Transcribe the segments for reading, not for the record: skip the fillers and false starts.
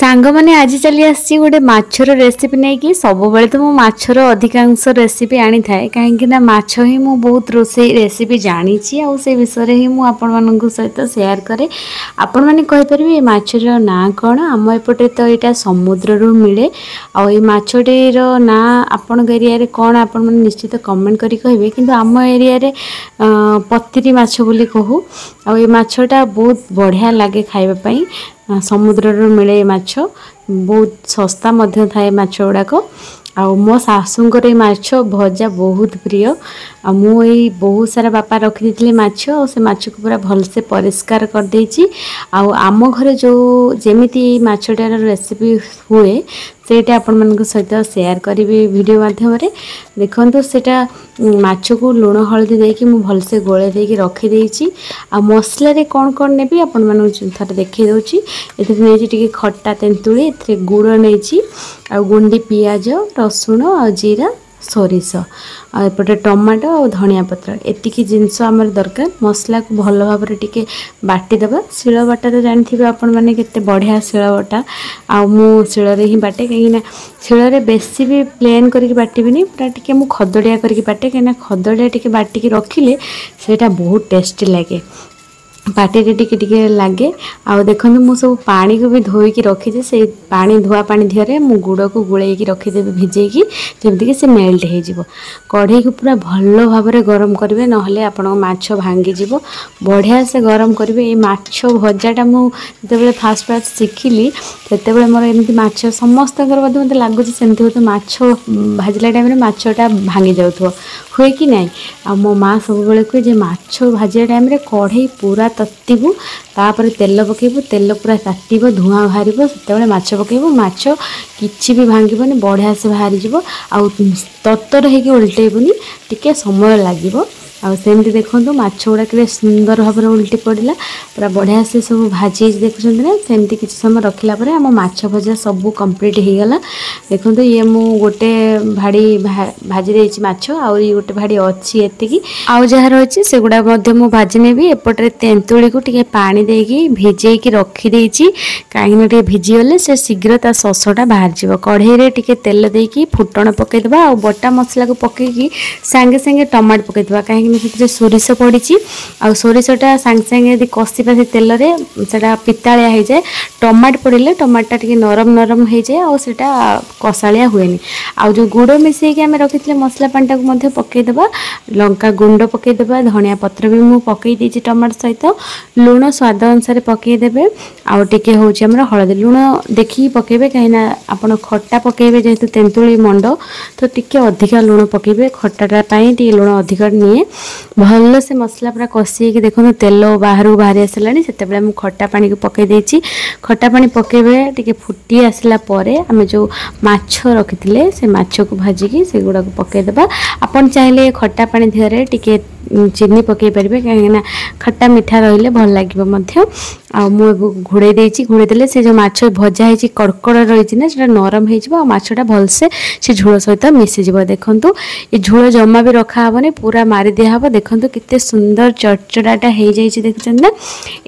सांग मैंने आज चली आसी गोटे माछर रेसिपी नहीं कि सब बेले तो मो माछर अधिकांश रेसिपी आनी थाए कहीं माछ ही मु बहुत रोसई रेसिपी जानी से विषय ही मु आपण मानक सहित शेयर करे। आपण माने कहि परिबे ए माछर ना कौन आम एपटे तो यहाँ समुद्र रू मिले आछटीर ना आपण एरिया रे कौन आपण माने निश्चित कमेंट करी कहिबे किंतु आम एरिया रे पतिरी माछ बोली कहू आ ए माछटा बहुत बढ़िया लागे खाइबा पई। समुद्र मिले माछ बहुत सस्ता मध्य थाए माछ गुड़ाक आ मो सासूंकर ये माछ भजा बहुत प्रिय आ मु ये बहुत सारा बापा रखी दी माछ आ से माछ को पूरा भलसे परिष्कार कर देछि। आ आम घरे जो जेमिति माछटार रेसिपी हुए सेटा आपण मानक सहित शेयर करी वीडियो माध्यम रे देखंतु सेटा माछ को लुण हळदी देकी मु भलसे गोळे देकी रखी देछि। आ मसला रे कोन कोन नेबी आपण मानक थरे देखि दोछि। एथे नेछि टिके खट्टा तेंतुली एथे गुड़ नेछि आ गुंडी पियाज रसुण आ जीरा सोरिष आपटे टमाटो और धनिया पत्र एतिकी जिनस आमर दरकार। मसला को भल भाव टिके बाटी दबा शिल बाटा तो जानी आपण मैंने केते बढ़िया शिल बाटा आ मु शिल ही बाटे कहीं शिल रे बेसी भी प्लेन करके बाटिबिनी पूरा टिके मु खदड़िया करके बाटे कहीं खदड़िया टिके बाटिकी रखिले सेटा बहुत टेस्टी लगे पाटे टिके टिके लगे। आ देखो मु सब पानी को भी धोईकी रखी से पानी धुआ पानी दिहरे मु गुड़ को गुड़ेकी रखीदेवी भिजेकी जमीक से मेल्ट हो कढ़ई को पूरा भल भाव में गरम करेंगे नहले आपण माछ भांगी जीव बढ़िया से गरम करेंगे। ये माछ भजाटा मुझे फास्ट फास्ट शिखिली से मोर एमती माछ समस्त मत लगुच सेमती हो माछ भाजला टाइम माछटा भांगी जाऊ हुए कि नहीं। आ मो माँ सब बेले कहे माछ भाजा टाइम कढ़ई पूरा तत्बू तापर तेल पकेबू तेल पूरा तातीब धुआं बाहर से माछ पकेबू माछ किछि भी भांगीबनी बढ़िया से बाहरी जीवो आ तत्तर होगी उल्टेबुनी टिके समय लागिबो। आ सेमती देखो माछ गुड़ा के सुंदर भाव में उल्टी पड़ा पूरा बढ़िया से सब भाजी देखुं ना सेमती किसी समय रखला आम माछ भजा सब कंप्लीट हो गला। देखो ये मु गोटे भाड़ी भाजी देछि माछ आ गोटे भाड़ी अच्छी एतिकी आउ जहाँ रही से गुड़ा भाजी नेबी एपटे तेंतुली को टिके पानी देकी भिजेकी रखी देछि कहीं टे भिजीगले से शीघ्र ता ससटा बाहर जीव। कढ़ई टिके तेल देकी फुटण पकईदबा आ बटा मसला को पकईकी सांगे सांगे टमाटो पकईदबा कहीं सोरिष पड़ी आ सोरिषटा सांगे सांगे यदि कषिबा से तेल रे सेटा पितालिया हो जाए टमाटो पड़े टमाटा टिके नरम नरम हो जाए आ सेटा कषालिया हुएनी। आ जो गुड़ मिसेकी आम रखी मसला पानीटा को पकईदबा लंका गुंड पकईदबा धनिया पत्र भी मु पकई देछि टमाटो सहित लुण स्वाद अनुसार पकईदेबे आउ टिके होछि हमर हळदी लुण देखि पकेबे कहीं आपण खट्टा पकेबे जेहेतु तेंतुली मंड तो टिके अधिका लुण पकेबे खट्टाटा पई टिके लुण अधिक निए भल से मसला पूरा कषी देखो तेल बाहर बाहरी आसला से मुझे खट्टा पानी को पकई देछि। खट्टा पानी पकेबे टिके फुटी आसला परे आमे जो माछ रखिथिले से माछ को भाजिकी से गुड़ा को पकईदेबा। आपण चाहिले खट्टा पानी दिहरे टिके चीनी पकई पारे कहीं खट्टा मीठा रहिले भल लागिबो मध्य। आ मु घोड़े देछि घोड़े देले से जो माछ भजा है कड़कड़ रही ना से नरम हो माछटा भलसे से झोल सहित मिसी जीव। देखंतु ये झोल जमा भी रखा हेबनी पूरा मारी दिया हबो। देखंतु कितने सुंदर चटचटाटा हो जाइछि देखुछन ना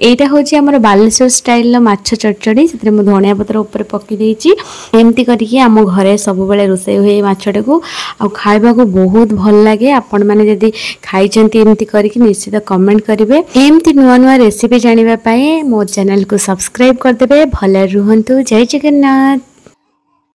एटा होछि हमर बालेश्वर स्टाइल माछ चटचड़ी से धनिया पत्र ऊपर पकई देछि एमती करके आम घरे सब बेले रोषेई हुए माछटा को आ खाइबा को बहुत भल लागे। आपण माने जदी खाइछंती एमती करके निश्चित कमेंट करिवे एमती नुआ नुआ रेसिपी जानिबा पई मो चैनल को सब्सक्राइब कर देबे। भले रुहंतु जय जगन्नाथ।